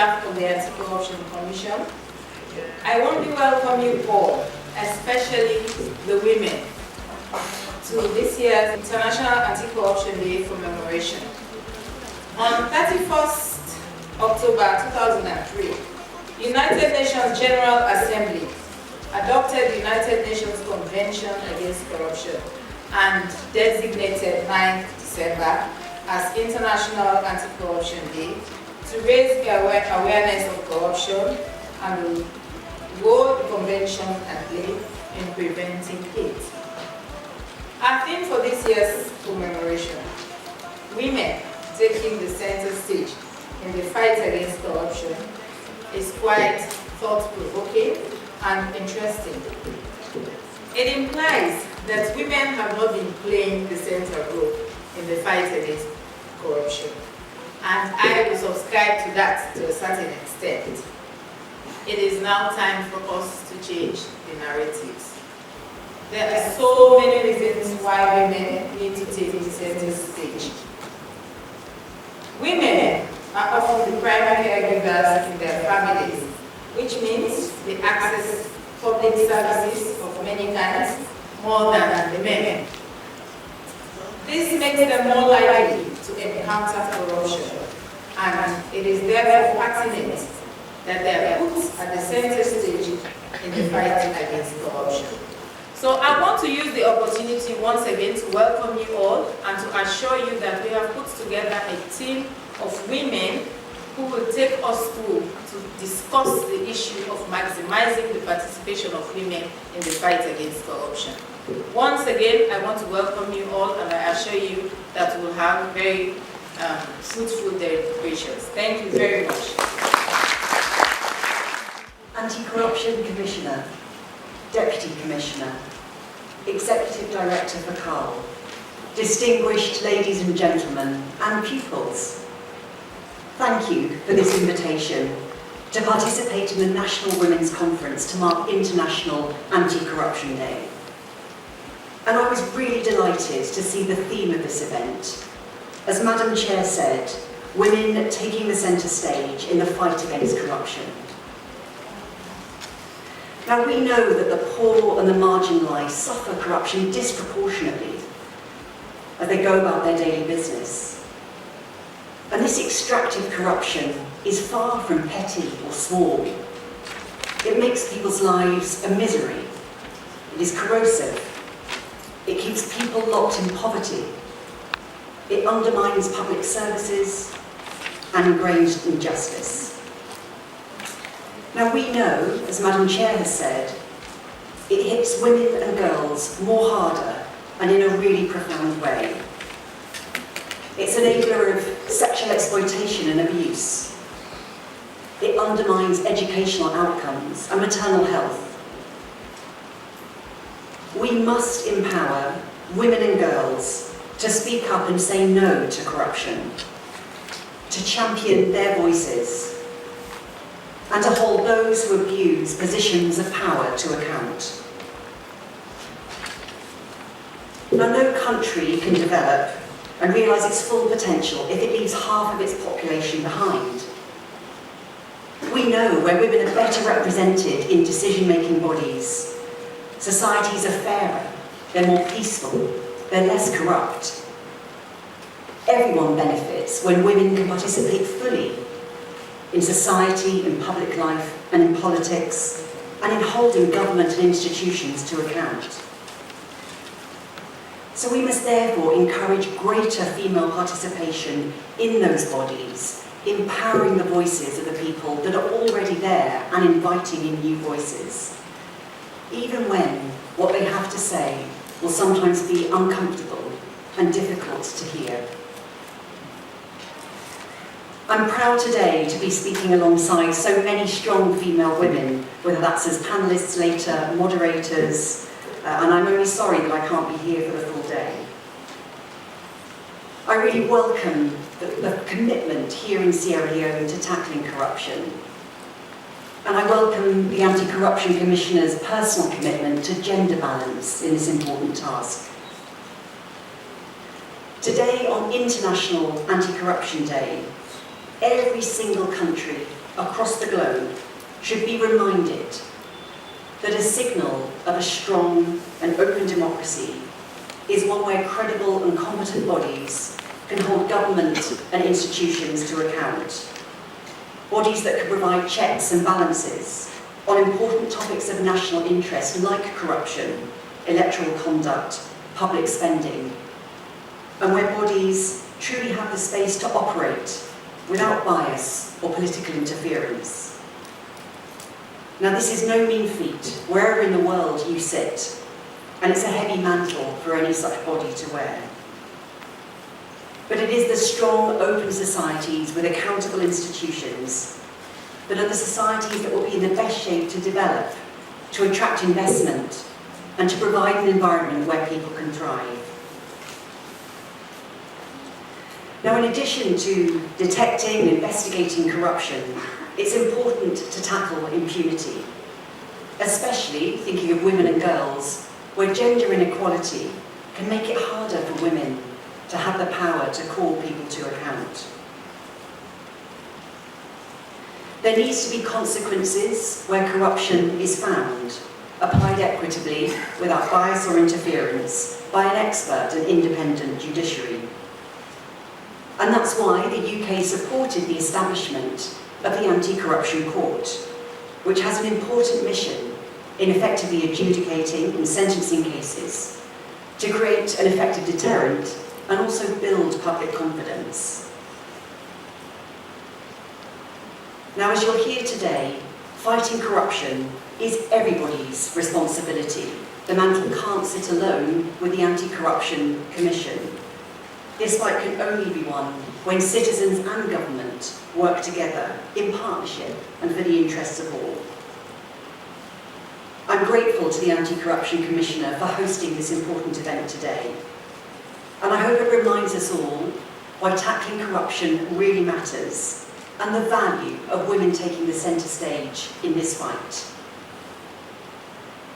staff of the Anti-Corruption Commission. I want to welcome you all, especially the women, to this year's International Anti-Corruption Day commemoration. On 31st October 2003, the United Nations General Assembly adopted the United Nations Convention Against Corruption and designated 9th December as International Anti-Corruption Day to raise the awareness of corruption and the role the convention can play in preventing it. Our theme for this year's commemoration, women taking the center stage in the fight against corruption, is quite thought-provoking and interesting. It implies that women have not been playing the central role in the fight against corruption, and I will subscribe to that to a certain extent. It is now time for us to change the narratives. There are so many reasons why women need to take the center stage. Women are often the primary caregivers in their families, which means they access public services of many kinds more than the men. This makes them more likely to encounter corruption, and it is therefore pertinent that they are put at the center stage in the fight against corruption. So I want to use the opportunity once again to welcome you all and to assure you that we have put together a team of women who will take us through to discuss the issue of maximizing the participation of women in the fight against corruption. Once again, I want to welcome you all, and I assure you that we'll have very fruitful deliberations. Thank you very much. Anti-Corruption Commissioner, Deputy Commissioner, Executive Director for CARL, distinguished ladies and gentlemen, and pupils, thank you for this invitation to participate in the National Women's Conference to mark International Anti-Corruption Day. And I was really delighted to see the theme of this event. As Madam Chair said, women taking the centre stage in the fight against corruption. Now, we know that the poor and the marginalised suffer corruption disproportionately as they go about their daily business. And this extractive corruption is far from petty or small. It makes people's lives a misery. It is corrosive. It keeps people locked in poverty. It undermines public services and ingrains injustice. Now, we know, as Madam Chair has said, it hits women and girls more harder and in a really profound way. It's an enabler of sexual exploitation and abuse. It undermines educational outcomes and maternal health. We must empower women and girls to speak up and say no to corruption, to champion their voices, and to hold those who abuse positions of power to account. Now, no country can develop and realise its full potential if it leaves half of its population behind. We know where women are better represented in decision-making bodies, societies are fairer, they're more peaceful, they're less corrupt. Everyone benefits when women can participate fully in society, in public life, and in politics, and in holding government and institutions to account. So we must therefore encourage greater female participation in those bodies, empowering the voices of the people that are already there and inviting in new voices, even when what they have to say will sometimes be uncomfortable and difficult to hear. I'm proud today to be speaking alongside so many strong female women, whether that's as panellists later, moderators, and I'm only sorry that I can't be here for the full day. I really welcome the commitment here in Sierra Leone to tackling corruption. And I welcome the Anti-Corruption Commissioner's personal commitment to gender balance in this important task. Today, on International Anti-Corruption Day, every single country across the globe should be reminded that a signal of a strong and open democracy is one where credible and competent bodies can hold government and institutions to account. Bodies that can provide checks and balances on important topics of national interest like corruption, electoral conduct, public spending, and where bodies truly have the space to operate without bias or political interference. Now, this is no mean feat, wherever in the world you sit, and it's a heavy mantle for any such body to wear. But it is the strong, open societies with accountable institutions that are the societies that will be in the best shape to develop, to attract investment, and to provide an environment where people can thrive. Now, in addition to detecting and investigating corruption, it's important to tackle impunity, especially thinking of women and girls, where gender inequality can make it harder for women to have the power to call people to account. There needs to be consequences where corruption is found, applied equitably, without bias or interference, by an expert and independent judiciary. And that's why the UK supported the establishment of the Anti-Corruption Court, which has an important mission in effectively adjudicating and sentencing cases to create an effective deterrent and also build public confidence. Now, as you're here today, fighting corruption is everybody's responsibility. The mantle can't sit alone with the Anti-Corruption Commission. This fight can only be won when citizens and government work together in partnership and for the interests of all. I'm grateful to the Anti-Corruption Commissioner for hosting this important event today. And I hope it reminds us all why tackling corruption really matters and the value of women taking the centre stage in this fight.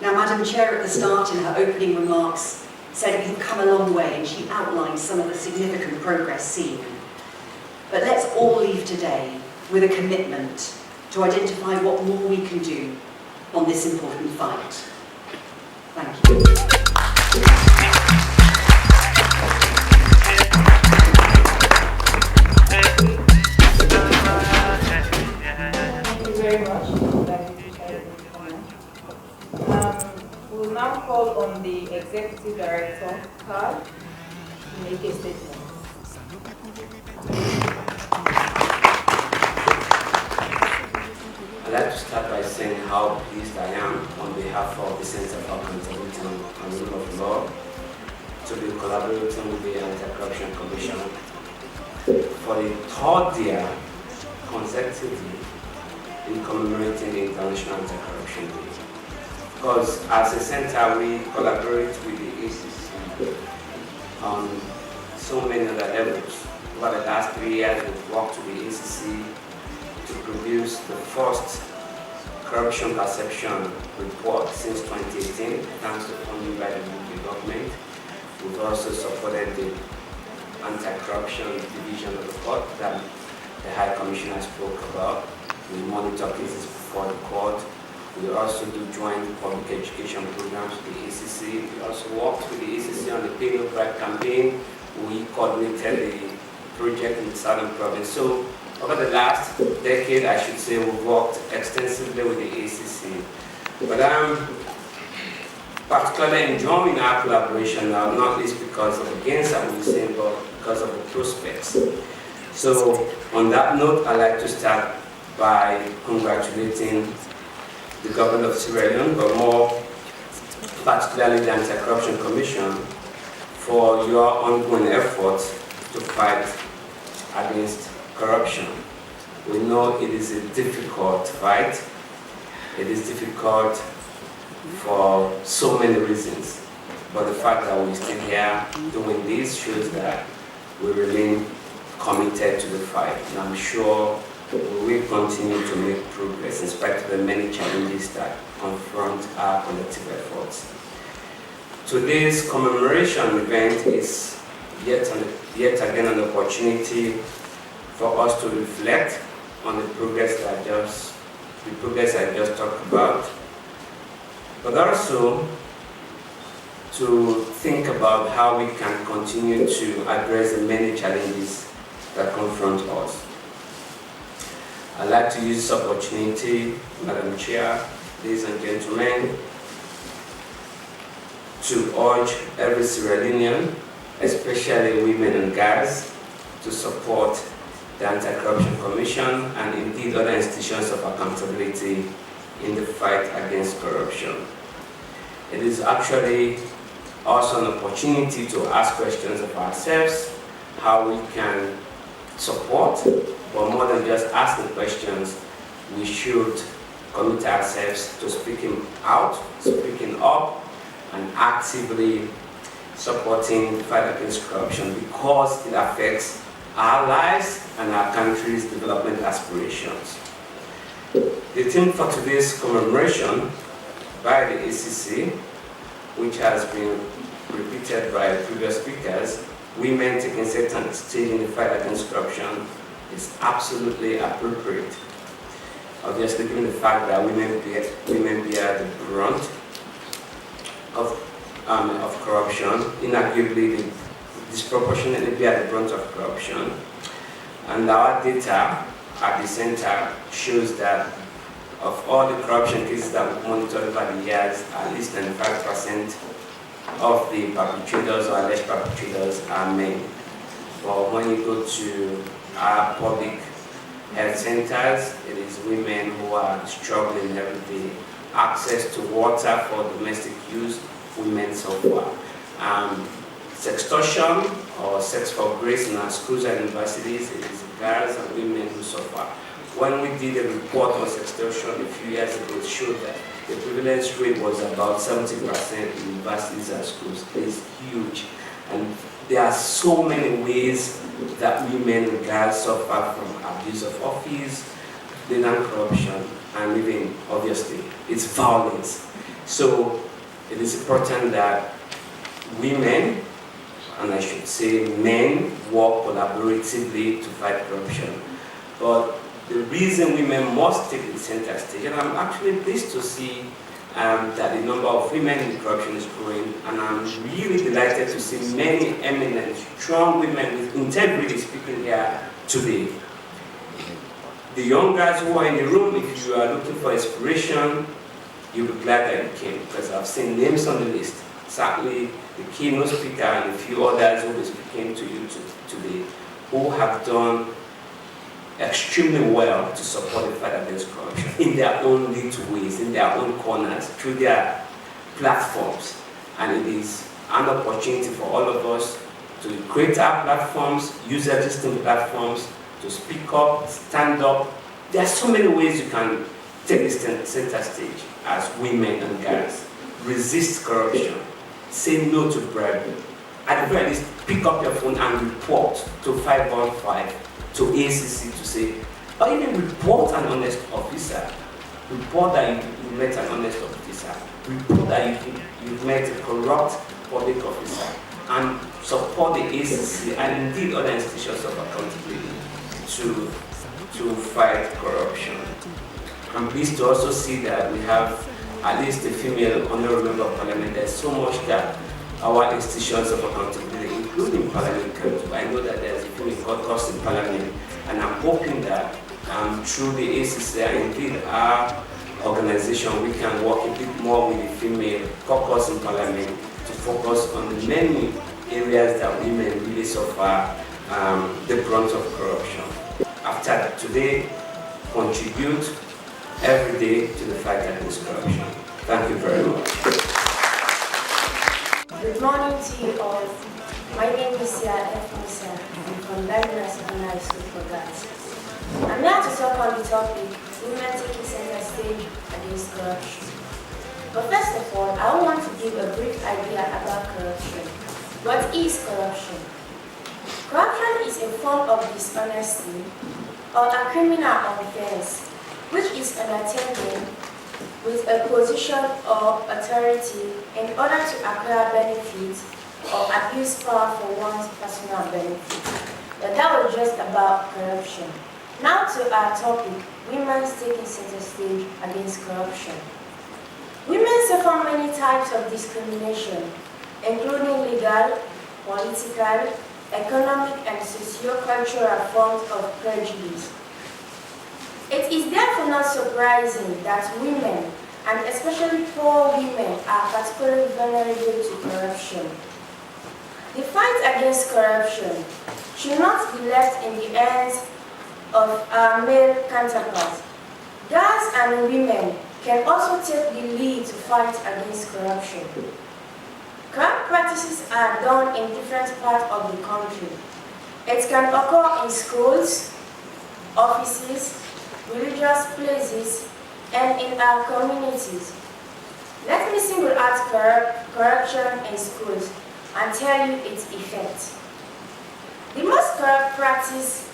Now, Madam Chair at the start in her opening remarks said we have come a long way, and she outlined some of the significant progress seen. But let's all leave today with a commitment to identify what more we can do on this important fight. Thank you. Thank you very much. We'll now call on the Executive Director, Carl, to make a statement. I'd like to start by saying how pleased I am on behalf of the Center for Accountability and the Rule of Law to be collaborating with the Anti-Corruption Commission for the third year consecutively in commemorating the International Anti-Corruption Day. Because as a center, we collaborate with the ACC on so many other levels. Over the last 3 years, we've worked with the ACC to produce the first corruption perception report since 2018, thanks to funding by the UK government. We've also supported the anti-corruption division of the court that the High Commissioner spoke about. We monitor cases before the court. We also do joint public education programs with the ACC. We also worked with the ACC on the Pay No Bribe campaign. We coordinated the project in the Southern Province. So over the last decade, I should say, we've worked extensively with the ACC. But I'm particularly enjoying our collaboration now, not least because of the gains that we've seen, but because of the prospects. So on that note, I'd like to start by congratulating the government of Sierra Leone, but more particularly the Anti-Corruption Commission, for your ongoing efforts to fight against corruption. We know it is a difficult fight. It is difficult for so many reasons, but the fact that we're still here doing this shows that we remain committed to the fight, and I'm sure we will continue to make progress in spite of the many challenges that confront our collective efforts. Today's commemoration event is yet again an opportunity for us to reflect on the progress I just talked about, but also to think about how we can continue to address the many challenges that confront us. I'd like to use this opportunity, Madam Chair, ladies and gentlemen, to urge every Sierra Leonean, especially women and girls, to support the Anti-Corruption Commission and indeed other institutions of accountability in the fight against corruption. It is actually also an opportunity to ask questions of ourselves, how we can support, but more than just asking questions, we should commit ourselves to speaking out, speaking up, and actively supporting the fight against corruption because it affects our lives and our country's development aspirations. The theme for today's commemoration by the ACC, which has been repeated by previous speakers, women taking center stage in the fight against corruption, is absolutely appropriate. Obviously, given the fact that women bear the brunt of corruption, inarguably they disproportionately bear the brunt of corruption. And our data at the center shows that of all the corruption cases that we've monitored over the years, at least 95% of the perpetrators or alleged perpetrators are men. But when you go to our public health centers, it is women who are struggling every day. Access to water for domestic use, women suffer. Sextortion or sex for grace in our schools and universities, it is girls and women who suffer. When we did a report on sextortion a few years ago, it showed that the prevalence rate was about 70% in universities and schools. It's huge. And there are so many ways that women and girls suffer from abuse of office, blatant corruption, and even, obviously, it's violence. So it is important that women, and I should say men, work collaboratively to fight corruption. But the reason women must take the center stage, and I'm actually pleased to see that the number of women in corruption is growing, and I'm really delighted to see many eminent, strong women with integrity speaking here today. The young guys who are in the room, if you are looking for inspiration, you'll be glad that you came, because I've seen names on the list. Certainly the keynote speaker and a few others who will be speaking to you today, who have done extremely well to support the fight against corruption in their own little ways, in their own corners, through their platforms. And it is an opportunity for all of us to create our platforms, use existing platforms, to speak up, stand up. There are so many ways you can take this center stage as women and girls. Resist corruption. Say no to bribery. At the very least, pick up your phone and report to 515, to ACC to say, or even report an honest officer. Report that you met an honest officer. Report that you've met a corrupt public officer. And support the ACC and indeed other institutions of accountability to fight corruption. I'm pleased to also see that we have at least a female honorable member of parliament. There's so much that our institutions of accountability, including Parliament, can do. I know that there's a female caucus in Parliament, and I'm hoping that through the ACC and indeed our organization, we can work a bit more with the female caucus in Parliament to focus on the many areas that women really suffer the brunt of corruption. After today, contribute every day to the fight against corruption. Thank you very much. Good morning to you all. My name is Sierra Leone. I'm from Library Secondary School for Girls. I'm here to talk on the topic, women taking center stage against corruption. But first of all, I want to give a brief idea about corruption. What is corruption? Corruption is a form of dishonesty or a criminal offense which is unattainable with a position or authority in order to acquire benefits or abuse power for one's personal benefit. But that was just about corruption. Now to our topic, women's taking center stage against corruption. Women suffer many types of discrimination, including legal, political, economic, and socio-cultural forms of prejudice. It is therefore not surprising that women, and especially poor women, are particularly vulnerable to corruption. The fight against corruption should not be left in the hands of our male counterparts. Girls and women can also take the lead to fight against corruption. Corrupt practices are done in different parts of the country. It can occur in schools, offices, religious places, and in our communities. Let me single out corruption in schools and tell you its effect. The most corrupt practice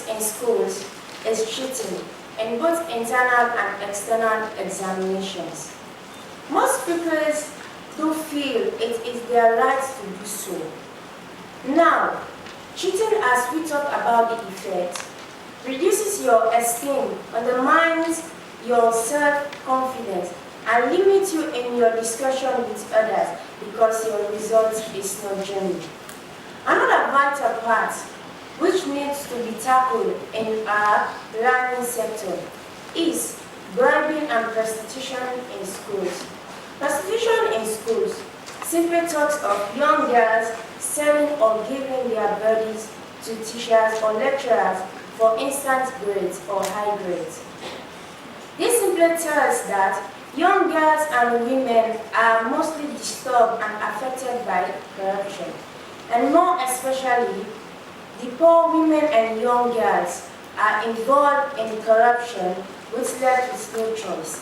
in schools is cheating in both internal and external examinations. Most pupils do feel it is their right to do so. Now, cheating, as we talk about the effect, reduces your esteem, undermines your self-confidence, and limits you in your discussion with others because your result is not genuine. Another vital part which needs to be tackled in our learning sector is bribing and prostitution in schools. Prostitution in schools simply talks of young girls selling or giving their bodies to teachers or lecturers for instant grades or high grades. This simply tells that young girls and women are mostly disturbed and affected by corruption, and more especially, the poor women and young girls are involved in corruption which left with no choice.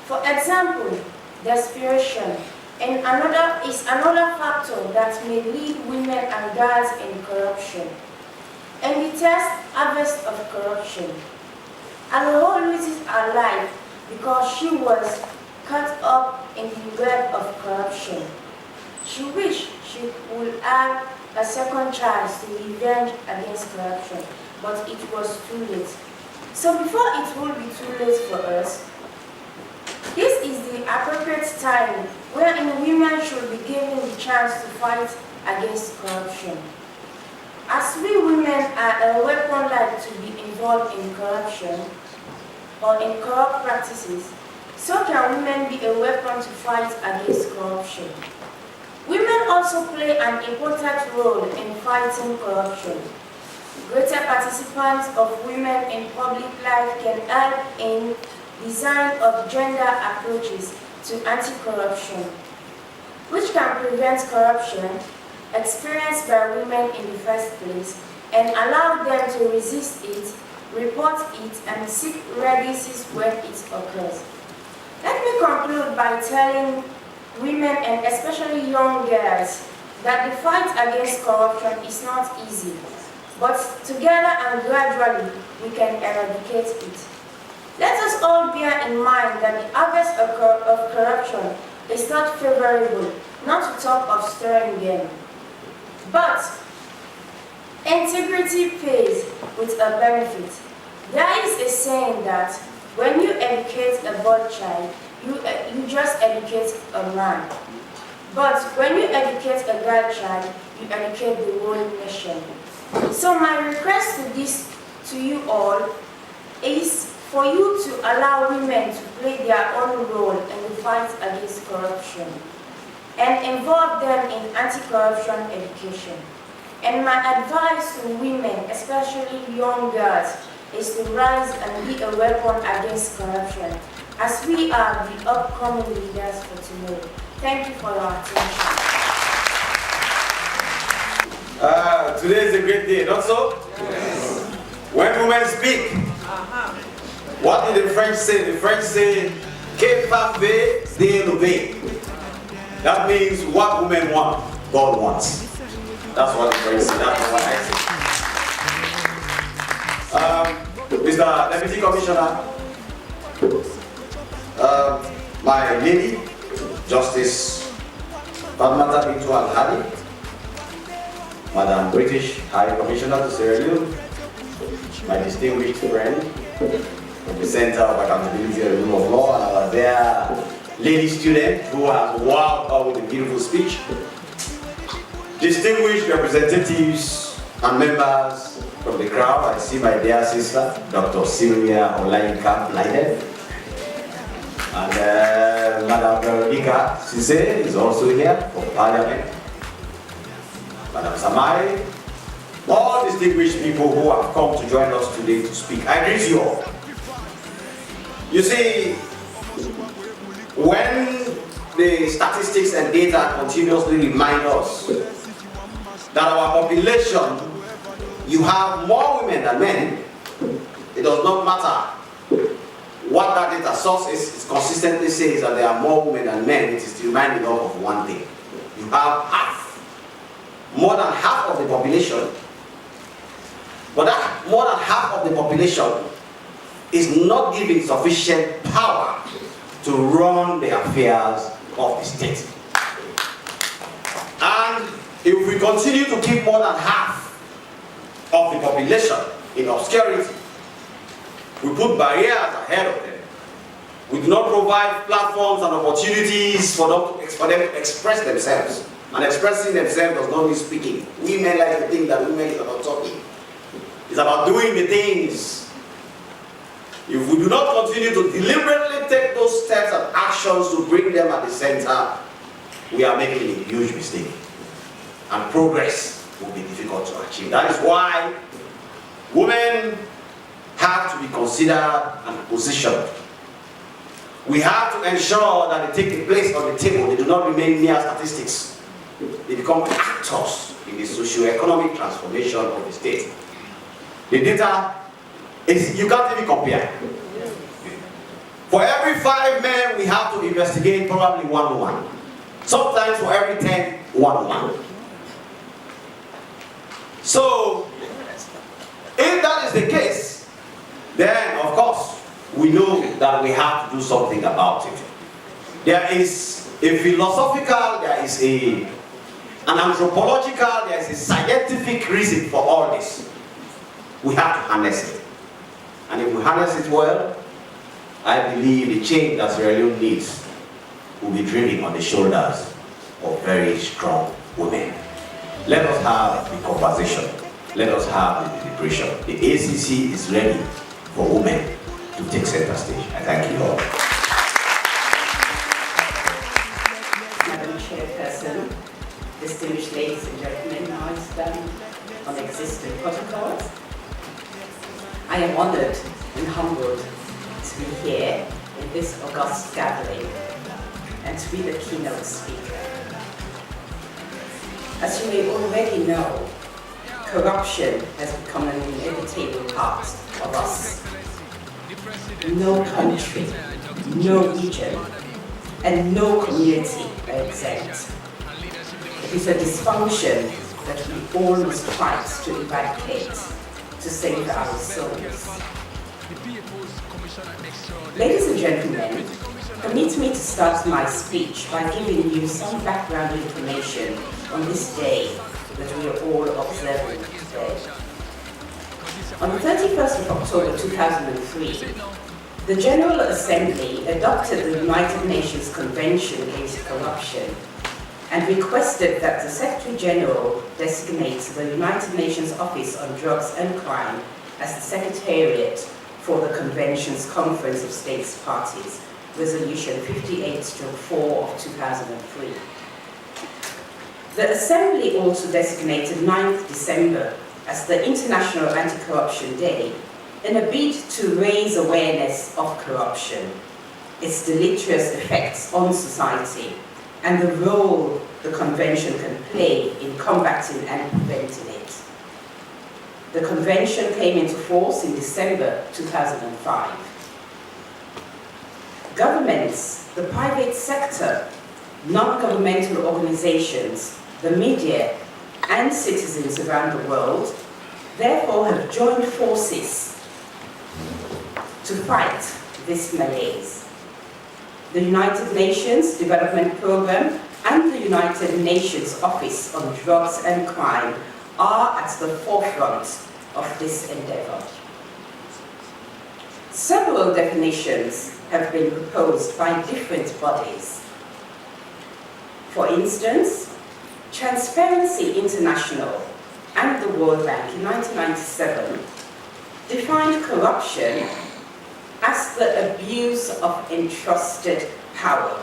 For example, desperation is another factor that may lead women and girls in corruption. And the test harvest of corruption. Alcohol loses her life because she was caught up in the web of corruption. She wished she would have a second chance to revenge against corruption, but it was too late. So before it will be too late for us, this is the appropriate time wherein women should be given the chance to fight against corruption. As we women are a weapon like to be involved in corruption or in corrupt practices, so can women be a weapon to fight against corruption. Women also play an important role in fighting corruption. Greater participants of women in public life can help in design of gender approaches to anti-corruption, which can prevent corruption experienced by women in the first place and allow them to resist it, report it, and seek redress when it occurs. Let me conclude by telling women and especially young girls that the fight against corruption is not easy, but together and gradually we can eradicate it. Let us all bear in mind that the harvest of corruption is not favorable, not to talk of stirring them. But integrity pays with a benefit. There is a saying that when you educate a boy child, you just educate a man. But when you educate a girl child, you educate the whole nation. So my request to you all is for you to allow women to play their own role in the fight against corruption and involve them in anti-corruption education. And my advice to women, especially young girls, is to rise and be a weapon against corruption, as we are the upcoming leaders for tomorrow. Thank you for your attention. Today is a great day, not so? Yes. When women speak, what did the French say? The French say, "Que femme veut, Dieu le veut." That means what women want, God wants. That's what the French say. That's what I say. Mr. Deputy Commissioner, my lady, Justice Fatmata Bintou Al-Hadi, Madam British High Commissioner to Sierra Leone, my distinguished friend from the Center of Accountability and Rule of Law, and our dear lady student who has wowed us with a beautiful speech. Distinguished representatives and members from the crowd, I see my dear sister, Dr. Sylvia Olayinka Blyden. And Madam Veronica Cisse is also here from Parliament. Madam Samari, all distinguished people who have come to join us today to speak. I greet you all. You see, when the statistics and data continuously remind us that our population, you have more women than men, it does not matter what that data source is. It consistently says that there are more women than men. It is reminding us of one thing. You have more than half of the population, but that more than half of the population is not given sufficient power to run the affairs of the state. And if we continue to keep more than half of the population in obscurity, we put barriers ahead of them. We do not provide platforms and opportunities for them to express themselves. And expressing themselves does not mean speaking. Women like to think that women is about talking. It's about doing the things. If we do not continue to deliberately take those steps and actions to bring them at the center, we are making a huge mistake. And progress will be difficult to achieve. That is why women have to be considered and positioned. We have to ensure that they take the place on the table. They do not remain mere statistics. They become actors in the socio-economic transformation of the state. The data is, you can't even compare. For every 5 men, we have to investigate probably 1 woman. Sometimes for every 10, 1 woman. So, if that is the case, then of course, we know that we have to do something about it. There is a philosophical, there is an anthropological, there is a scientific reason for all this. We have to harness it. And if we harness it well, I believe the change that Sierra Leone needs will be driven on the shoulders of very strong women. Let us have the conversation. Let us have the deliberation. The ACC is ready for women to take center stage. I thank you all. Madam Chairperson, distinguished ladies and gentlemen, now I stand on existing protocols. I am honored and humbled to be here in this august gathering and to be the keynote speaker. As you may already know, corruption has become an inevitable part of us. No country, no region, and no community are exempt. It is a dysfunction that we all must fight to eradicate, to save our souls. Ladies and gentlemen, permit me to start my speech by giving you some background information on this day that we are all observing today. On the 31st of October 2003, the General Assembly adopted the United Nations Convention Against Corruption and requested that the Secretary General designate the United Nations Office on Drugs and Crime as the Secretariat for the Convention's Conference of States Parties, Resolution 58-4 of 2003. The Assembly also designated 9th December as the International Anti-Corruption Day in a bid to raise awareness of corruption, its deleterious effects on society, and the role the Convention can play in combating and preventing it. The Convention came into force in December 2005. Governments, the private sector, non-governmental organizations, the media, and citizens around the world therefore have joined forces to fight this malaise. The United Nations Development Programme and the United Nations Office on Drugs and Crime are at the forefront of this endeavor. Several definitions have been proposed by different bodies. For instance, Transparency International and the World Bank in 1997 defined corruption as the abuse of entrusted power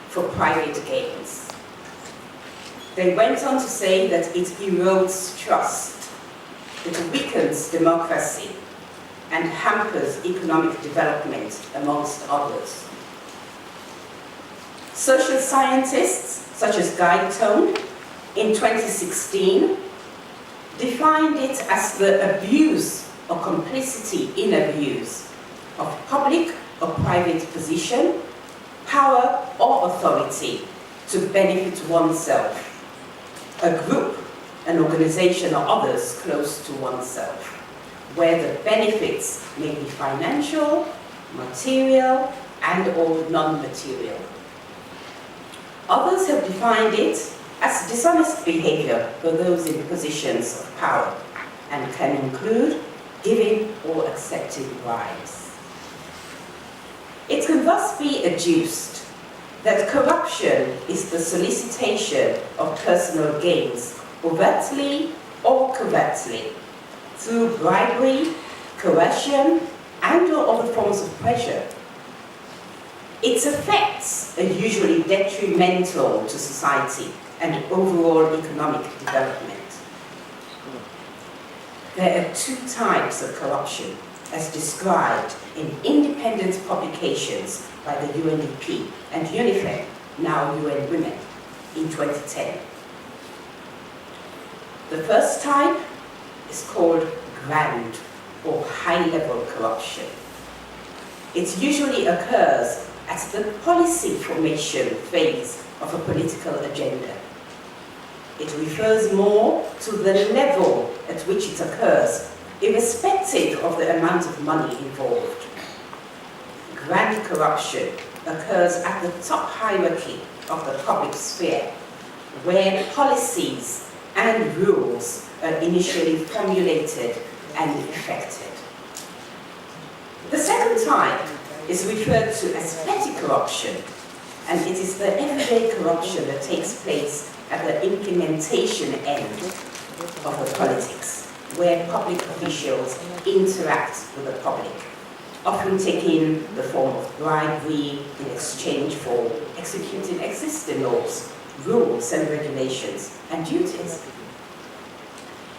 for private gains. They went on to say that it erodes trust, it weakens democracy, and hampers economic development, amongst others. Social scientists, such as Guy Tone, in 2016, defined it as the abuse or complicity in abuse of public or private position, power or authority to benefit oneself, a group, an organization or others close to oneself, where the benefits may be financial, material, and or non-material. Others have defined it as dishonest behavior for those in positions of power and can include giving or accepting bribes. It can thus be adduced that corruption is the solicitation of personal gains, overtly or covertly, through bribery, coercion, and or other forms of pressure. Its effects are usually detrimental to society and overall economic development. There are two types of corruption, as described in independent publications by the UNDP and UNIFEM, now UN Women, in 2010. The first type is called grand or high-level corruption. It usually occurs at the policy formation phase of a political agenda. It refers more to the level at which it occurs, irrespective of the amount of money involved. Grand corruption occurs at the top hierarchy of the public sphere, where policies and rules are initially formulated and effected. The second type is referred to as petty corruption, and it is the everyday corruption that takes place at the implementation end of the politics, where public officials interact with the public, often taking the form of bribery in exchange for executing existing laws, rules and regulations, and duties.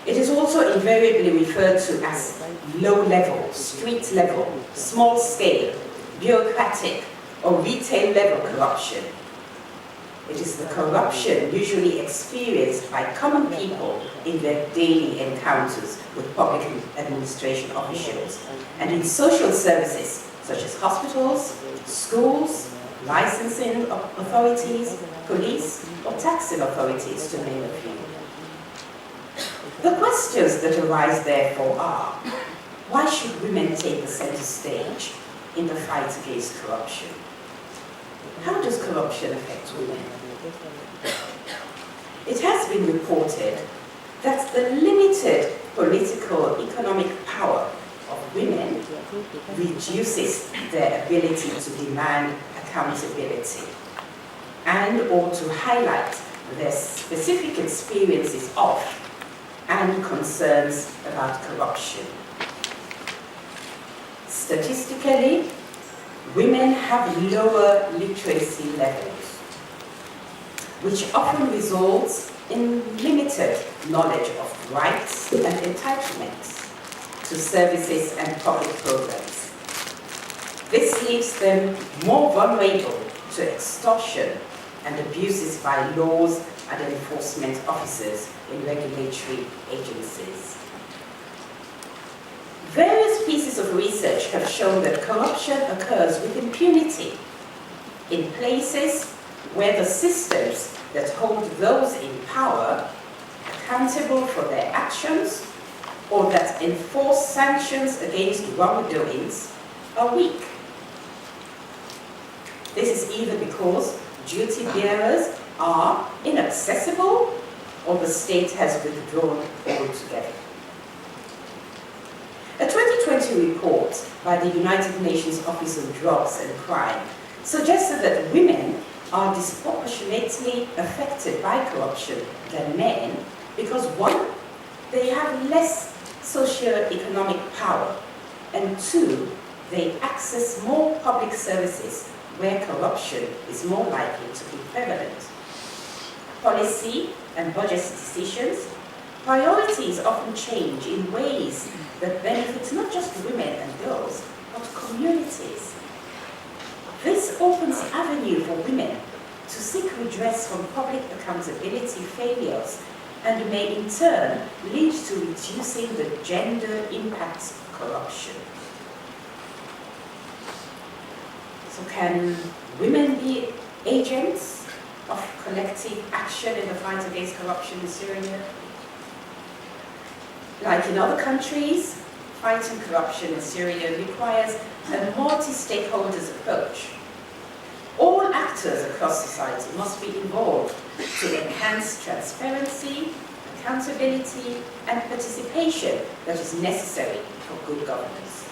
It is also invariably referred to as low-level, street-level, small-scale, bureaucratic, or retail-level corruption. It is the corruption usually experienced by common people in their daily encounters with public administration officials and in social services such as hospitals, schools, licensing authorities, police, or taxing authorities, to name a few. The questions that arise therefore are, why should women take the center stage in the fight against corruption? How does corruption affect women? It has been reported that the limited political economic power of women reduces their ability to demand accountability and or to highlight their specific experiences of and concerns about corruption. Statistically, women have lower literacy levels, which often results in limited knowledge of rights and entitlements to services and public programs. This leaves them more vulnerable to extortion and abuses by laws and enforcement officers in regulatory agencies. Various pieces of research have shown that corruption occurs with impunity in places where the systems that hold those in power accountable for their actions or that enforce sanctions against wrongdoings are weak. This is either because duty bearers are inaccessible or the state has withdrawn altogether. A 2020 Minority Report by the United Nations Office on Drugs and Crime suggested that women are disproportionately affected by corruption than men because, one, they have less socio-economic power, and two, they access more public services where corruption is more likely to be prevalent. Policy and budget decisions, priorities often change in ways that benefit not just women and girls, but communities. This opens avenue for women to seek redress from public accountability failures and may in turn lead to reducing the gender impacts of corruption. So can women be agents of collective action in the fight against corruption in Sierra Leone? Like in other countries, fighting corruption in Sierra Leone requires a multi-stakeholders approach. All actors across society must be involved to enhance transparency, accountability, and participation that is necessary for good governance.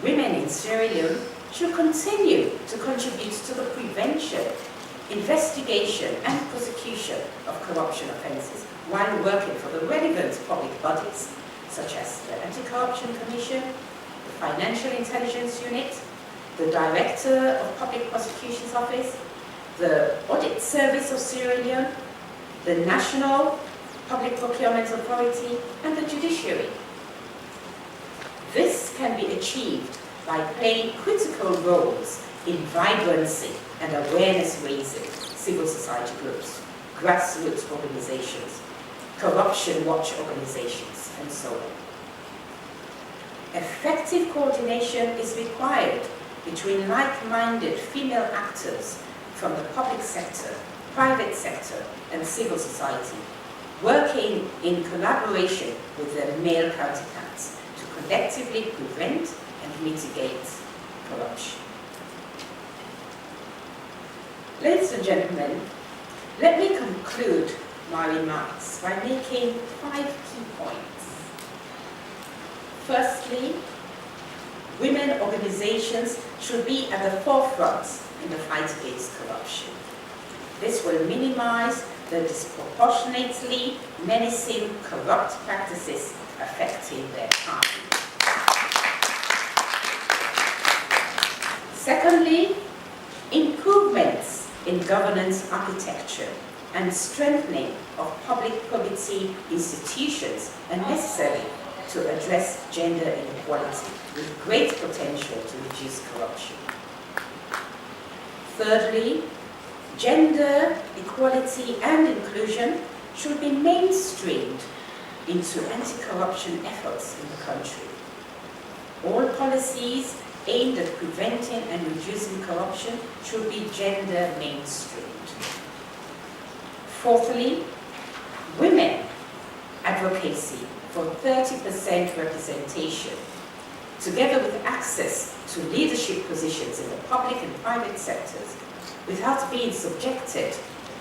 Women in Sierra Leone should continue to contribute to the prevention, investigation, and prosecution of corruption offences while working for the relevant public bodies, such as the Anti-Corruption Commission, the Financial Intelligence Unit, the Director of Public Prosecution's Office, the Audit Service of Sierra Leone, the National Public Procurement Authority, and the Judiciary. This can be achieved by playing critical roles in vibrancy and awareness raising civil society groups, grassroots organizations, corruption watch organizations, and so on. Effective coordination is required between like-minded female actors from the public sector, private sector, and civil society, working in collaboration with their male counterparts to collectively prevent and mitigate corruption. Ladies and gentlemen, let me conclude my remarks by making 5 key points. Firstly, women organizations should be at the forefront in the fight against corruption. This will minimize the disproportionately menacing corrupt practices affecting their party. Secondly, improvements in governance architecture and strengthening of public probity institutions are necessary to address gender inequality with great potential to reduce corruption. Thirdly, gender equality and inclusion should be mainstreamed into anti-corruption efforts in the country. All policies aimed at preventing and reducing corruption should be gender mainstreamed. Fourthly, women advocacy for 30% representation, together with access to leadership positions in the public and private sectors, without being subjected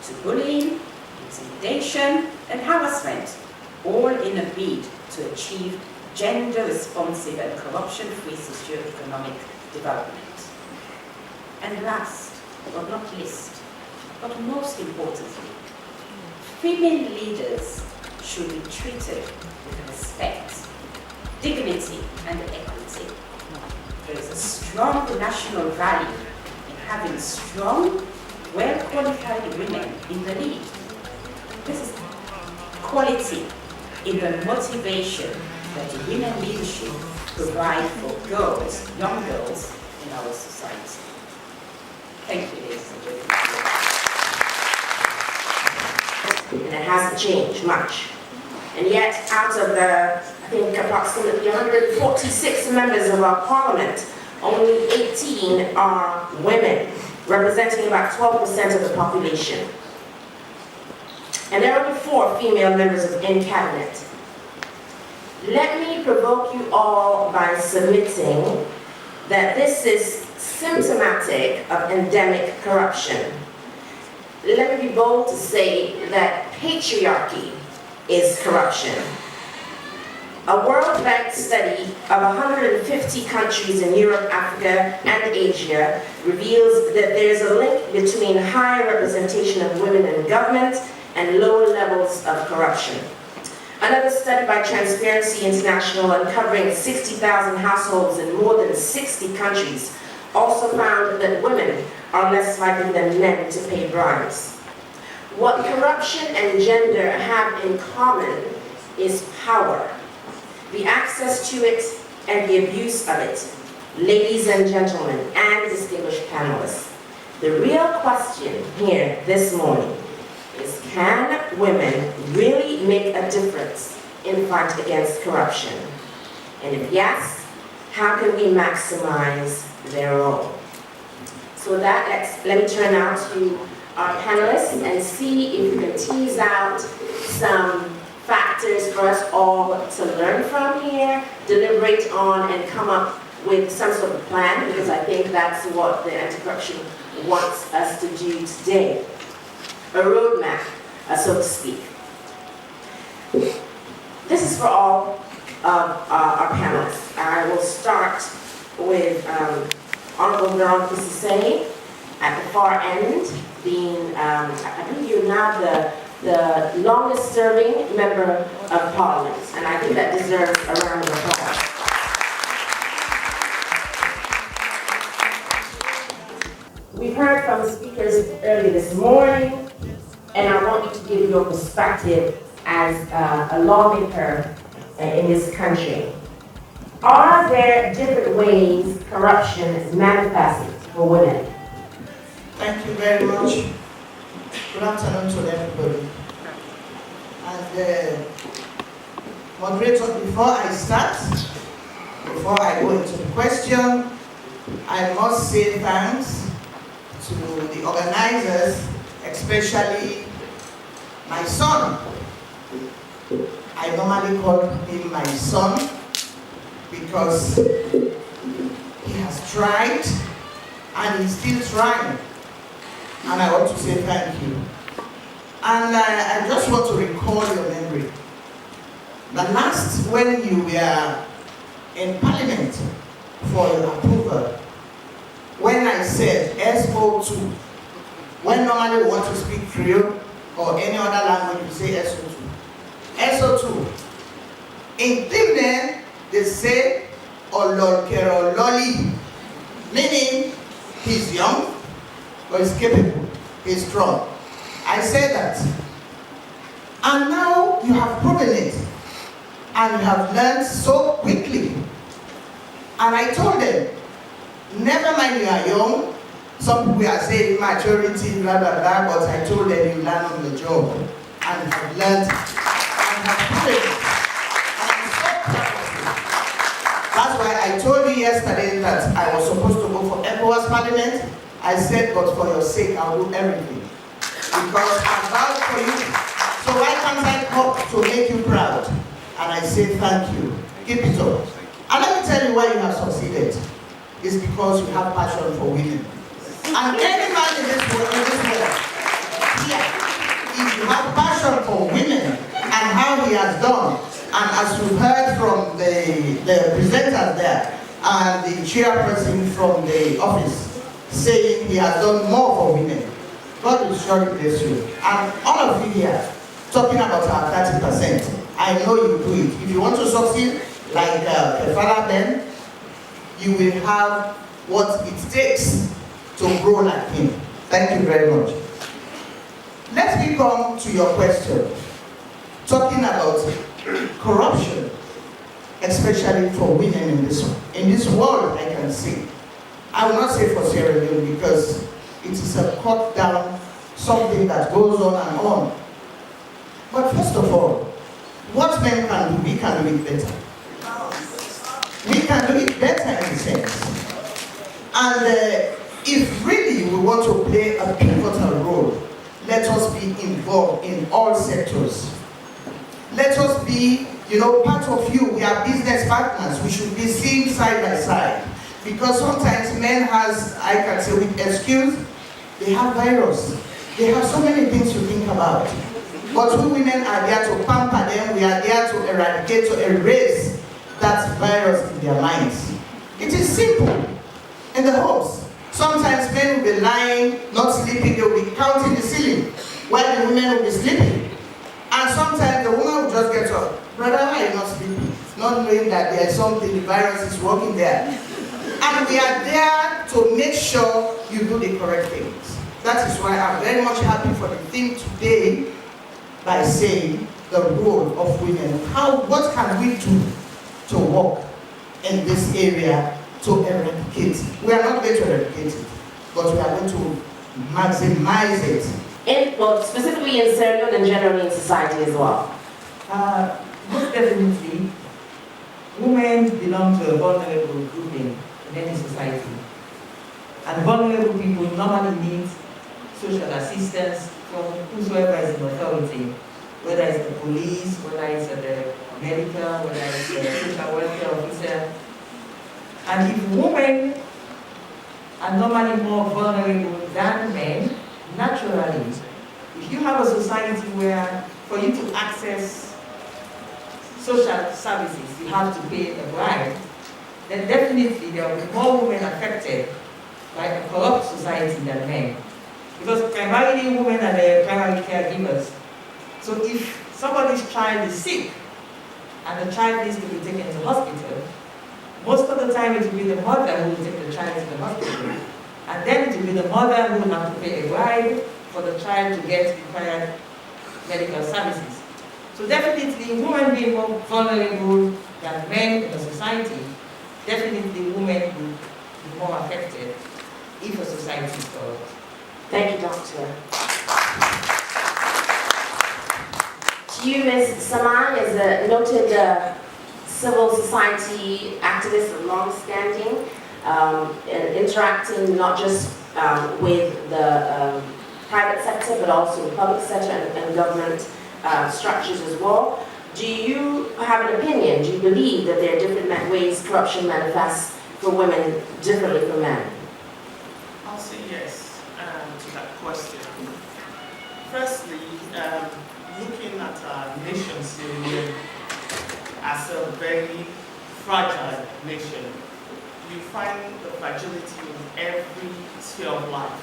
to bullying, intimidation, and harassment, all in a bid to achieve gender-responsive and corruption-free socio-economic development. And last but not least, but most importantly, female leaders should be treated with respect, dignity, and equity. There is a strong national value in having strong, well-qualified women in the lead. This is quality in the motivation that women leadership provide for girls, young girls in our society. Thank you, ladies and gentlemen. And it hasn't changed much. And yet, out of the, I think, approximately 146 members of our parliament, only 18 are women, representing about 12% of the population. And there are only 4 female members in cabinet. Let me provoke you all by submitting that this is symptomatic of endemic corruption. Let me be bold to say that patriarchy is corruption. A World Bank study of 150 countries in Europe, Africa, and Asia reveals that there's a link between high representation of women in government and lower levels of corruption. Another study by Transparency International, uncovering 60,000 households in more than 60 countries, also found that women are less likely than men to pay bribes. What corruption and gender have in common is power, the access to it and the abuse of it. Ladies and gentlemen, and distinguished panelists, the real question here this morning is, can women really make a difference in the fight against corruption? And if yes, how can we maximize their role? So with that, let me turn now to our panelists and see if we can tease out some factors for us all to learn from here, deliberate on, and come up with some sort of plan, because I think that's what the Anti-Corruption wants us to do today. A roadmap, so to speak. This is for all of our panelists. I will start with Honorable Brown Kisisei at the far end, being, I believe you're now the longest serving member of Parliament, and I think that deserves a round of applause. We've heard from speakers early this morning, and I want you to give your perspective as a lawmaker in this country. Are there different ways corruption is manifested for women? Thank you very much. Good afternoon to everybody. And moderator, before I start, before I go into the question, I must say thanks to the organizers, especially my son. I normally call him my son because he has tried and he's still trying. And I want to say thank you. And I just want to recall your memory. The last, when you were in Parliament for your approval, when I said SO2, when normally we want to speak Creole or any other language, you say SO2. SO2. In Timden, they say Ololkero Loli, meaning he's young, but he's capable, he's strong. I said that. And now you have proven it. And you have learned so quickly. And I told them, never mind you are young. Some people are saying maturity, blah, blah, blah, but I told them you learn on the job. And you have learned and have proven it. And I'm so proud of you. That's why I told you yesterday that I was supposed to go for ECOWAS Parliament. I said, but for your sake, I'll do everything. Because I'm vouched for you. So why can't I come to make you proud? And I say thank you. Keep it up. And let me tell you why you have succeeded. It's because you have passion for women. And any man in this world, here, if you have passion for women and how he has done, and as you heard from the presenters there, and the chairperson from the office, saying he has done more for women, God will surely bless you. And all of you here, talking about our 30%, I know you do it. If you want to succeed, like Kefala Ben, you will have what it takes to grow like him. Thank you very much. Let me come to your question. Talking about corruption, especially for women in this world, I can see. I will not say for Sierra Leone because it is a cut down, something that goes on and on. But first of all, what men can do, we can do it better. We can do it better in a sense. And if really we want to play a pivotal role, let us be involved in all sectors. Let us be, part of you. We are business partners. We should be seen side by side. Because sometimes men has, I can say with excuse, they have virus. They have so many things to think about. But we women are there to pamper them. We are there to eradicate, to erase that virus in their minds. It is simple. In the homes, sometimes men will be lying, not sleeping, they will be counting the ceiling, while the women will be sleeping. And sometimes the woman will just get up. Brother, why are you not sleeping? Not knowing that there is something, the virus is working there. And we are there to make sure you do the correct things. That is why I'm very much happy for the theme today by saying the role of women. What can we do to work in this area to eradicate? We are not going to eradicate it, but we are going to maximize it. Well, specifically in Sierra Leone and generally in society as well. Most definitely, women belong to a vulnerable grouping in any society. And vulnerable people normally need social assistance from whosoever is in authority, whether it's the police, whether it's the medical, whether it's the social welfare officer. And if women are normally more vulnerable than men, naturally, if you have a society where for you to access social services, you have to pay a bribe, then definitely there will be more women affected by a corrupt society than men. Because primarily women are the primary caregivers. So if somebody's child is sick and the child needs to be taken to hospital, most of the time it will be the mother who will take the child to the hospital. And then it will be the mother who will have to pay a bribe for the child to get required medical services. So definitely women being more vulnerable than men in a society, definitely women will be more affected if a society is corrupt. Thank you, Doctor. To you, Ms. Samai, as a noted civil society activist of long-standing, and interacting not just with the private sector, but also the public sector and government structures as well. Do you have an opinion? Do you believe that there are different ways corruption manifests for women differently from men? I'll say yes to that question. Firstly, looking at our nation, Sierra Leone, as a very fragile nation, you find the fragility in every sphere of life,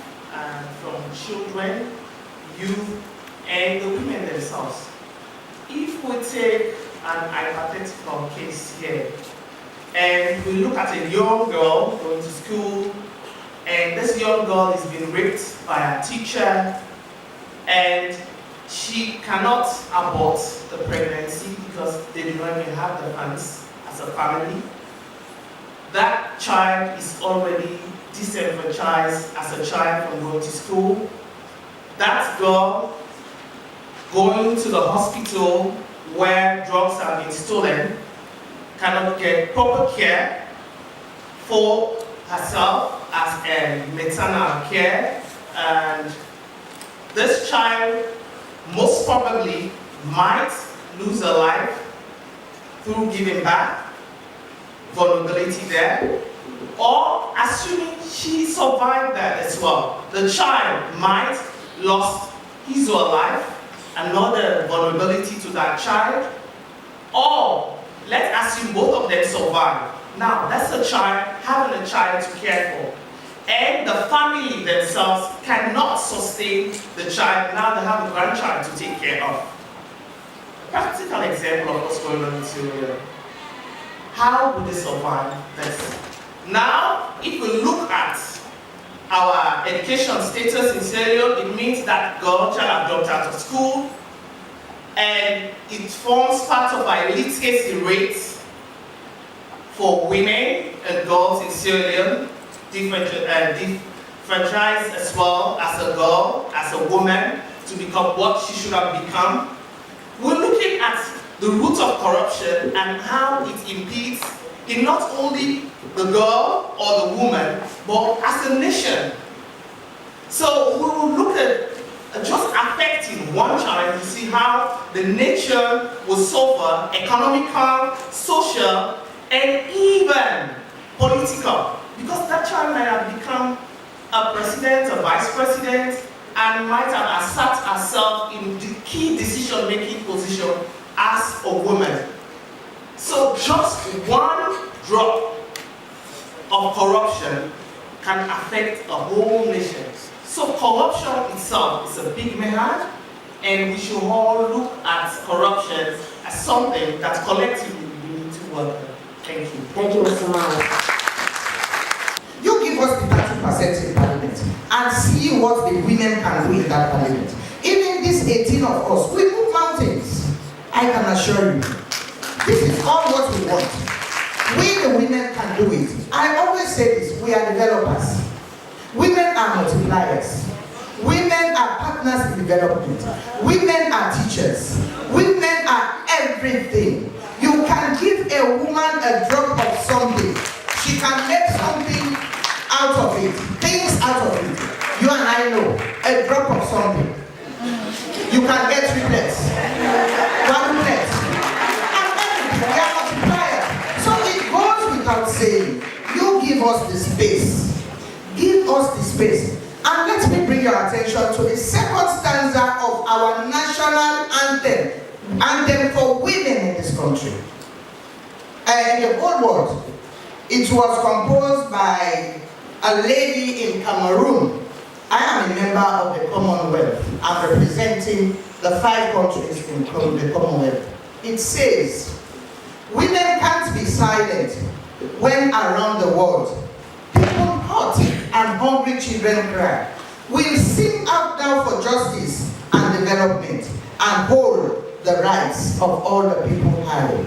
from children, youth, and the women themselves. If we take an hypothetical case here, and we look at a young girl going to school, and this young girl is being raped by a teacher, and she cannot abort the pregnancy because they do not even have the funds as a family. That child is already disenfranchised as a child from going to school. That girl going to the hospital where drugs are being stolen cannot get proper care for herself as a maternal care, and this child most probably might lose her life through giving back, vulnerability there, or assuming she survived that as well. The child might lost his or her life, another vulnerability to that child, or let's assume both of them survive. Now, that's a child, having a child to care for. And the family themselves cannot sustain the child, now they have a grandchild to take care of. A practical example of what's going on in Syria. How would they survive this? Now, if we look at our education status in Sierra Leone, it means that girl child have dropped out of school, and it forms part of our illiteracy rates for women and girls in Sierra Leone, disenfranchised as well as a girl, as a woman, to become what she should have become. We're looking at the root of corruption and how it impedes in not only the girl or the woman, but as a nation. So we will look at just affecting one child to see how the nation will suffer economical, social, and even political. Because that child might have become a president, a vice president, and might have assert herself in the key decision-making position as a woman. So just one drop of corruption can affect a whole nation. So corruption itself is a big method, and we should all look at corruption as something that collectively we need to work on. Thank you. Thank you, Mr. Mara. You give us the 30% in parliament and see what the women can do in that parliament. Even these 18 of us, we move mountains. I can assure you. This is all what we want. We the women can do it. I always say this, we are developers. Women are multipliers. Women are partners in development. Women are teachers. Women are everything. You can give a woman a drop of something. She can make something out of it. Things out of it. You and I know. A drop of something. You can get triplets. Quadruplets. And everything. They are multipliers. So it goes without saying, you give us the space. Give us the space. And let me bring your attention to the second stanza of our national anthem. Anthem for women in this country. In the whole world, it was composed by a lady in Cameroon. I am a member of the Commonwealth. I'm representing the 5 countries in the Commonwealth. It says, women can't be silent when around the world people hurt and hungry children cry. We'll sing out now for justice and development and hold the rights of all the people high.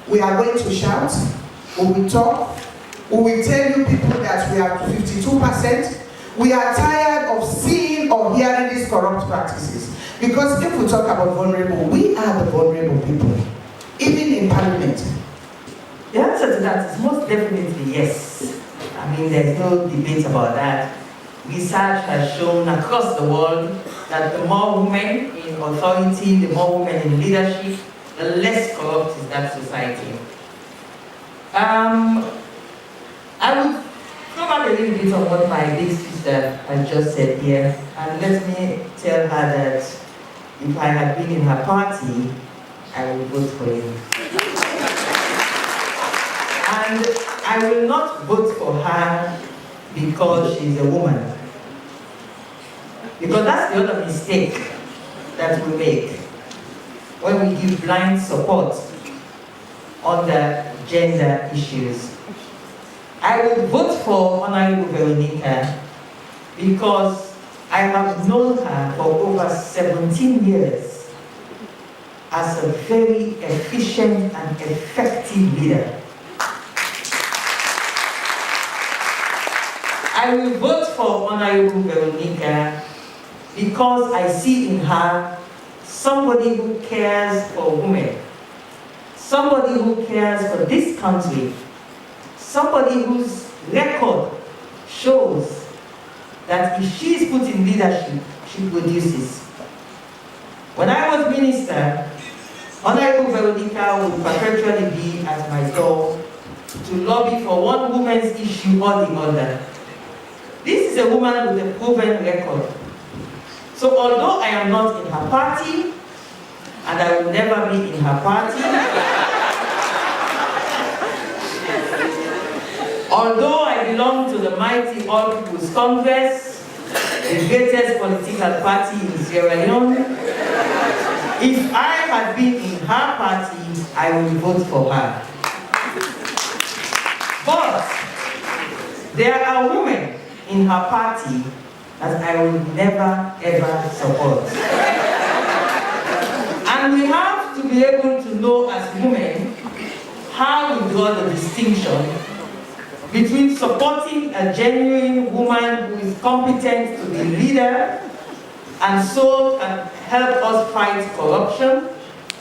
We are going to shout, we will talk, we will tell you people that we are 52%. We are tired of seeing or hearing these corrupt practices. Because if we talk about vulnerable, we are the vulnerable people, even in parliament. The answer to that is most definitely yes. I mean, there's no debate about that. Research has shown across the world that the more women in authority, the more women in leadership, the less corrupt is that society. I will go back a little bit on what my big sister has just said here, and let me tell her that if I had been in her party, I would vote for him. And I will not vote for her because she's a woman. Because that's the other mistake that we make when we give blind support on the gender issues. I will vote for Honorable Veronica because I have known her for over 17 years as a very efficient and effective leader. I will vote for Honorable Veronica because I see in her somebody who cares for women, somebody who cares for this country, somebody whose record shows that if she is put in leadership, she produces. When I was minister, Honorable Veronica would perpetually be at my door to lobby for one woman's issue or the other. This is a woman with a proven record. So although I am not in her party, and I will never be in her party, although I belong to the mighty All People's Congress, the greatest political party in Sierra Leone, if I had been in her party, I will vote for her. But there are women in her party that I will never ever support. And we have to be able to know as women how we draw the distinction between supporting a genuine woman who is competent to be leader and so can help us fight corruption.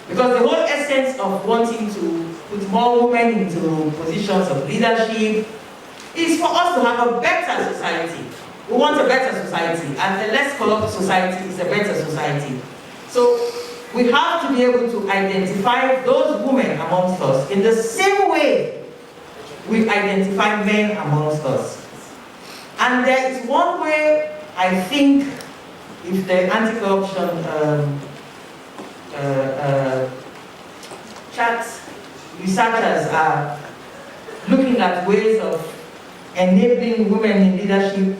Because the whole essence of wanting to put more women into positions of leadership is for us to have a better society. We want a better society, and a less corrupt society is a better society. So we have to be able to identify those women amongst us in the same way we identify men amongst us. And there is one way I think if the anti-corruption chat researchers are looking at ways of enabling women in leadership.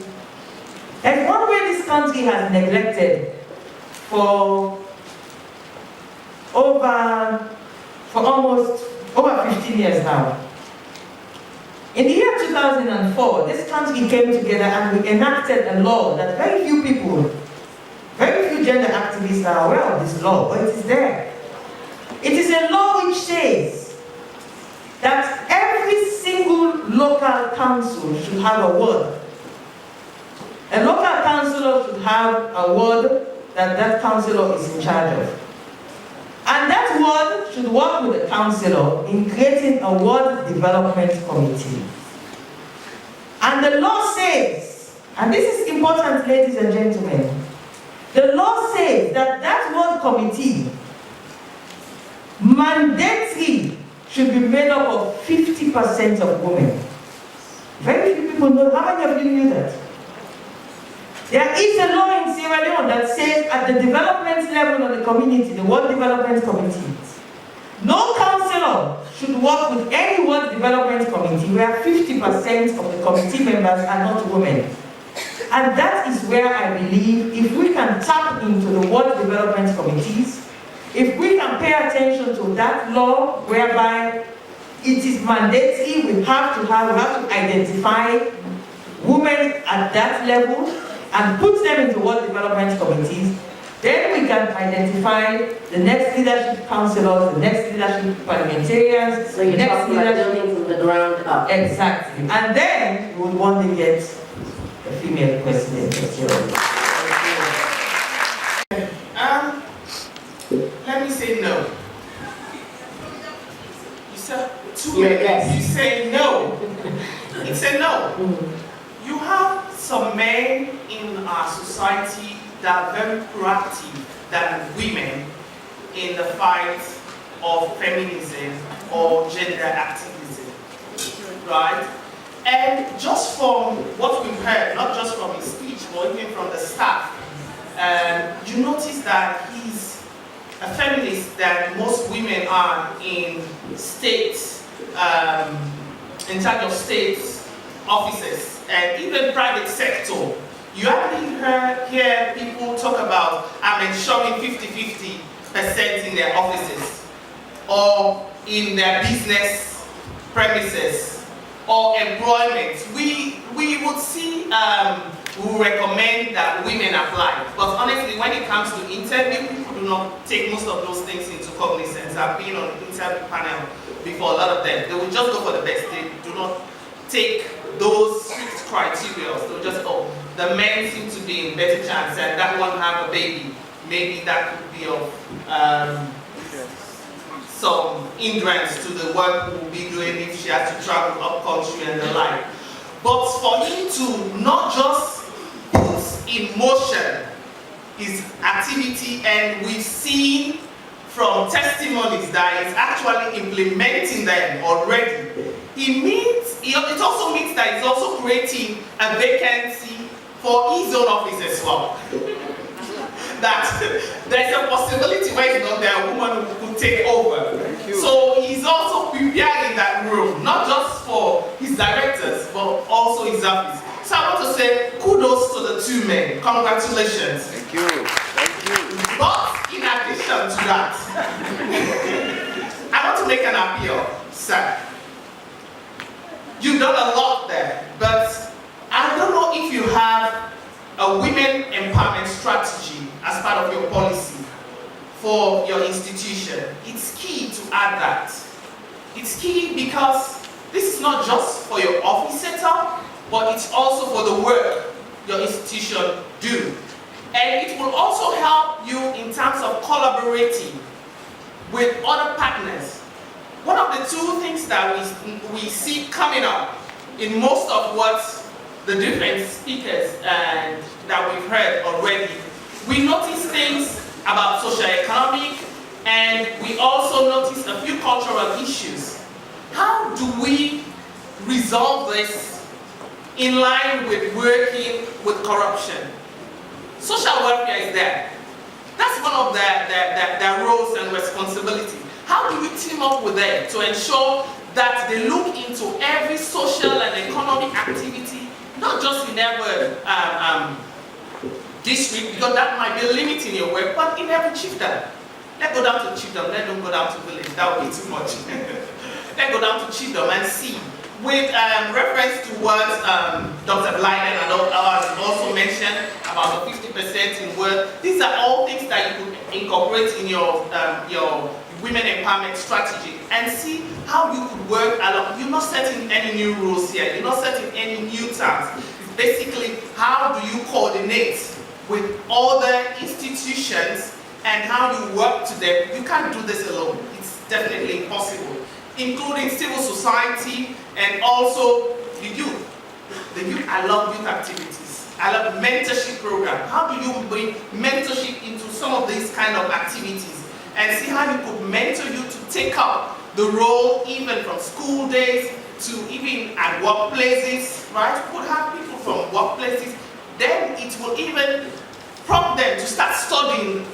And one way this country has neglected for almost over 15 years now. In the year 2004, this country came together and we enacted a law that very few people, very few gender activists are aware of this law, but it is there. It is a law which says that every single local council should have a word. A local councillor should have a word that that councillor is in charge of. And that ward should work with the councillor in creating a ward development committee. And the law says, and this is important, ladies and gentlemen, the law says that that ward committee mandatory should be made up of 50% of women. Very few people know. How many of you knew that? There is a law in Sierra Leone that says at the development level of the community, the World Development Committee, no councillor should work with any World Development Committee where 50% of the committee members are not women. And that is where I believe if we can tap into the World Development Committees, if we can pay attention to that law whereby it is mandatory, we have to identify women at that level and put them into World Development Committees, then we can identify the next leadership councillors, the next leadership parliamentarians. So you're talking about building from the ground up. Exactly. And then we would want to get a female president of Sierra Leone. Let me say no. You said Yes. You say no. It's a no. You have some men in our society that are very proactive than women in the fight of feminism or gender activism, right? And just from what we've heard, not just from his speech, but even from the staff, you notice that he's a feminist that most women are in states, in charge of states offices, and even private sector. You hardly hear people talk about, I'm ensuring 50-50% in their offices, or in their business premises, or employment. We would see, we recommend that women apply. But honestly, when it comes to interview, people do not take most of those things into cognizance. I've been on the interview panel before, a lot of them. They will just go for the best. They do not take those strict criteria. They'll just, oh, the men seem to be in better chance and that one have a baby. Maybe that could be of some hindrance to the work we'll be doing if she has to travel up country and the like. But for him to not just put in motion his activity, and we've seen from testimonies that he's actually implementing them already, it also means that he's also creating a vacancy for his own office as well. That there's a possibility where he's not there, a woman who could take over. So he's also preparing that room, not just for his directors, but also his office. So I want to say kudos to the two men. Congratulations. Thank you. Thank you. But in addition to that, I want to make an appeal, sir. You've done a lot there, but I don't know if you have a women empowerment strategy as part of your policy for your institution. It's key to add that. It's key because this is not just for your office setup, but it's also for the work your institution do. And it will also help you in terms of collaborating with other partners. One of the two things that we see coming up in most of what the different speakers and that we've heard already, we notice things about socio-economic, and we also notice a few cultural issues. How do we resolve this in line with working with corruption? Social welfare is there. That's one of the roles and responsibilities. how do we team up with them to ensure that they look into every social and economic activity, not just in every district, because that might be limiting your work, but in every chiefdom. Let's go down to chiefdom, let them go down to village, that would be too much. Let's go down to chiefdom and see. With reference to what Dr. Blyden and others also mentioned about the 50% in work, these are all things that you could incorporate in your women empowerment strategy and see how you could work along. You're not setting any new rules here, you're not setting any new terms. It's basically how do you coordinate with other institutions and how you work to them. You can't do this alone, it's definitely impossible, including civil society and also the youth. The youth, I love youth activities. I love mentorship program. How do you bring mentorship into some of these kind of activities and see how you could mentor you to take up the role even from school days to even at workplaces, right? You could have people from workplaces, then it will even prompt them to start studying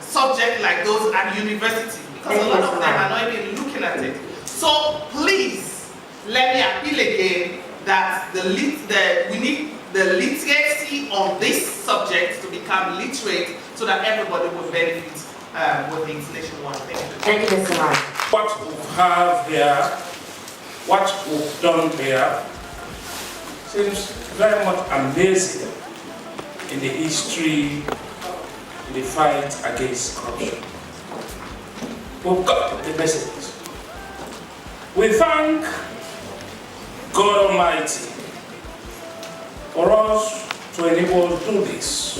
subjects like those at university, because a lot of them are not even looking at it. So please, let me appeal again that we need the literacy on this subject to become literate so that everybody will benefit with things nationwide. Thank you. Thank you, Mr. Mark. What we have here, what we've done here, seems very much amazing in the history, in the fight against corruption. We've got the message. We thank God Almighty for us to enable us to do this.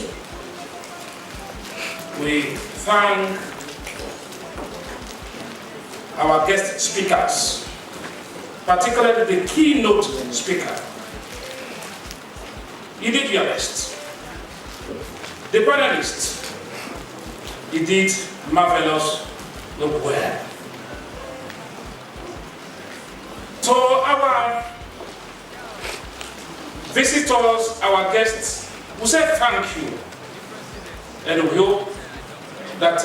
We thank our guest speakers, particularly the keynote speaker. You did your best. The panelists, you did marvelous, look well. So our visitors, our guests, we say thank you. And we hope that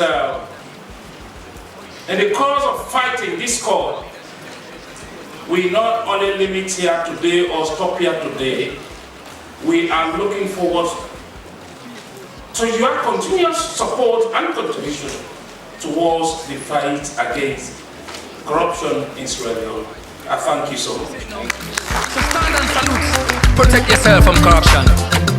in the cause of fighting this cause, we not only limit here today or stop here today, we are looking forward to your continuous support and contribution towards the fight against corruption in Sierra Leone. I thank you so much. So stand and salute. Protect yourself from corruption.